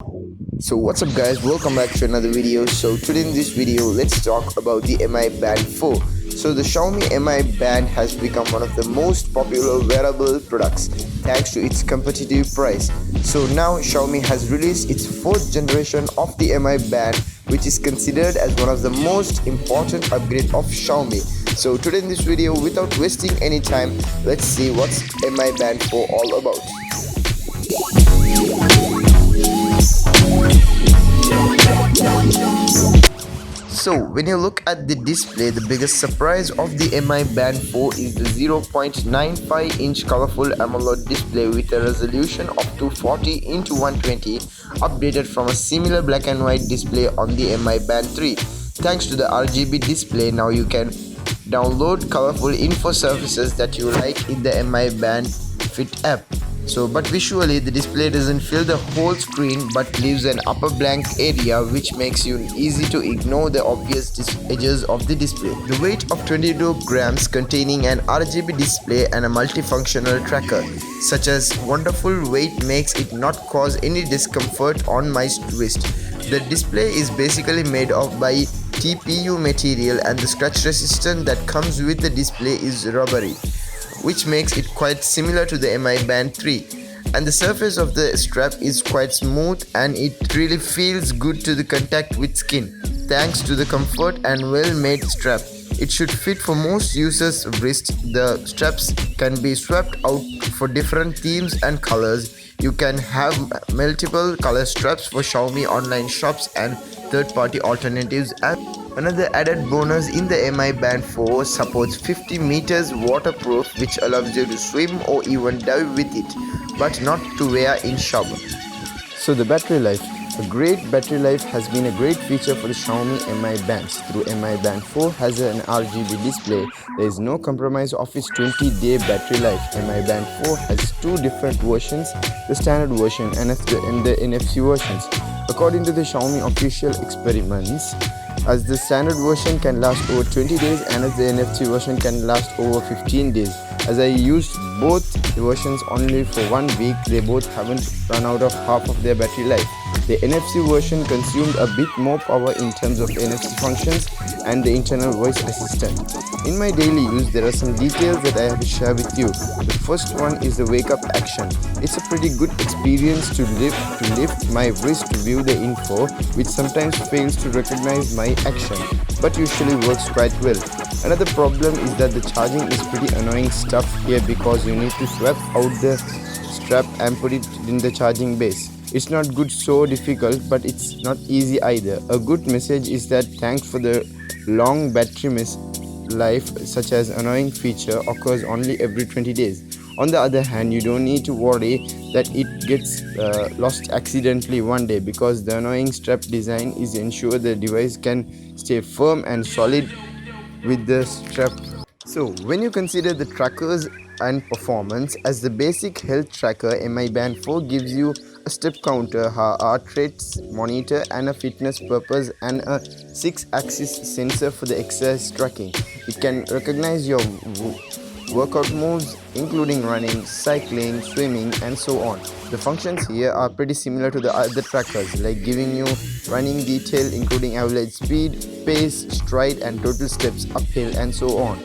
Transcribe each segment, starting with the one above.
So what's up guys, welcome back to another video. So today in this video let's talk about the Mi Band 4. So the Xiaomi Mi Band has become one of the most popular wearable products thanks to its competitive price. So now Xiaomi has released its 4th generation of the Mi Band, which is considered as one of the most important upgrade of Xiaomi. So today in this video, without wasting any time, let's see what's Mi Band 4 all about. So when you look at the display, the biggest surprise of the Mi Band 4 is the 0.95-inch colorful AMOLED display with a resolution of 240x120, updated from a similar black and white display on the Mi Band 3. Thanks to the RGB display, now you can download colorful info surfaces that you like in the Mi Band Fit app. But visually the display doesn't fill the whole screen but leaves an upper blank area, which makes you easy to ignore the obvious edges of the display. The weight of 22 grams, containing an RGB display and a multifunctional tracker. Such as wonderful weight makes it not cause any discomfort on my wrist. The display is basically made of by TPU material, and the scratch resistance that comes with the display is rubbery, which makes it quite similar to the Mi Band 3. And the surface of the strap is quite smooth and it really feels good to the contact with skin. Thanks to the comfort and well-made strap, it should fit for most users' wrist. The straps can be swapped out for different themes and colors. You can have multiple color straps for Xiaomi online shops and third-party alternatives. And another added bonus in the Mi Band 4 supports 50 meters waterproof, which allows you to swim or even dive with it, but not to wear in shower. So the battery life. A great battery life has been a great feature for the Xiaomi Mi Bands. Through Mi Band 4 has an RGB display, there is no compromise of its 20-day battery life. Mi Band 4 has two different versions, the standard version and the NFC versions. According to the Xiaomi official experiments, as the standard version can last over 20 days and as the NFC version can last over 15 days. As I used both versions only for 1 week, they both haven't run out of half of their battery life. The NFC version consumed a bit more power in terms of NFC functions and the internal voice assistant. In my daily use, there are some details that I have to share with you. The first one is the wake up action. It's a pretty good experience to lift my wrist to view the info, which sometimes fails to recognize my action, but usually works quite well. Another problem is that the charging is pretty annoying stuff here, because you need to swap out the strap and put it in the charging base. It's not good, so difficult, but it's not easy either. A good message is that thanks for the long battery life, such as annoying feature occurs only every 20 days. On the other hand, you don't need to worry that it gets lost accidentally one day, because the annoying strap design is ensure the device can stay firm and solid with the strap. So when you consider the trackers and performance, as the basic health tracker, Mi Band 4 gives you a step counter, a heart rate monitor and a fitness purpose, and a 6-axis sensor for the exercise tracking. It can recognize your workout moves, including running, cycling, swimming and so on. The functions here are pretty similar to the other trackers, like giving you running detail including average speed, pace, stride and total steps uphill and so on.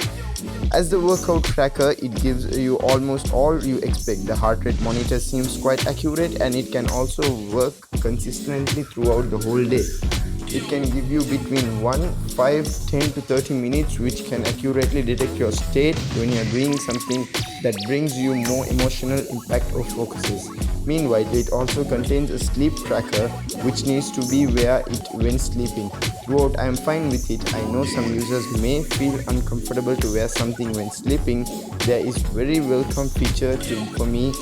As the workout tracker, it gives you almost all you expect. The heart rate monitor seems quite accurate and it can also work consistently throughout the whole day. It can give you between 5, 10 to 30 minutes, which can accurately detect your state when you are doing something that brings you more emotional impact or focuses. Meanwhile, it also contains a sleep tracker, which needs to be wear it when sleeping. Throughout, I am fine with it. I know some users may feel uncomfortable to wear something when sleeping. There is very welcome feature for me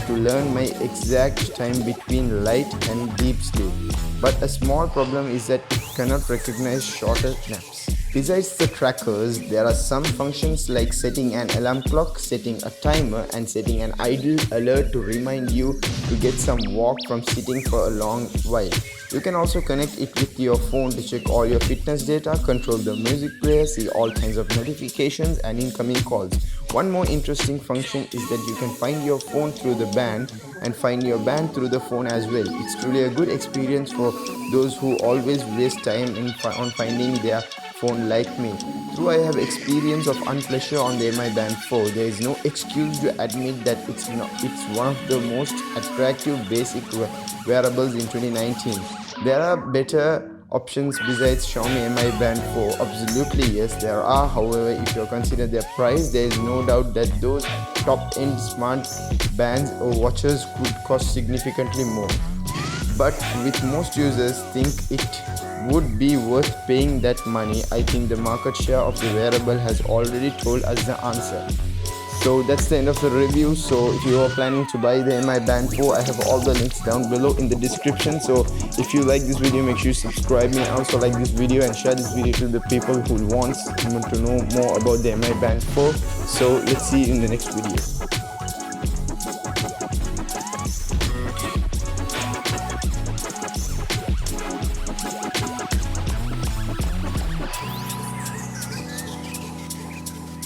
to learn my exact time between light and deep sleep. But a small problem is that it cannot recognize shorter naps. Besides the trackers, there are some functions like setting an alarm clock, setting a timer, and setting an idle alert to remind you to get some walk from sitting for a long while. You can also connect it with your phone to check all your fitness data, control the music player, see all kinds of notifications and incoming calls. One more interesting function is that you can find your phone through the band and find your band through the phone as well. It's truly a good experience for those who always waste time on finding their phone like me. Though I have experience of unpleasure on the Mi Band 4, there is no excuse to admit that it's one of the most attractive basic wearables in 2019. There are better options besides Xiaomi Mi Band 4. Absolutely yes, there are. However, if you consider their price, there is no doubt that those top-end smart bands or watches could cost significantly more. But with most users think it would be worth paying that money, I think the market share of the wearable has already told us the answer. So that's the end of the review. So if you are planning to buy the Mi Band 4, I have all the links down below in the description. So if you like this video, make sure you subscribe me, also like this video and share this video to the people who want to know more about the Mi Band 4. So let's see you in the next video.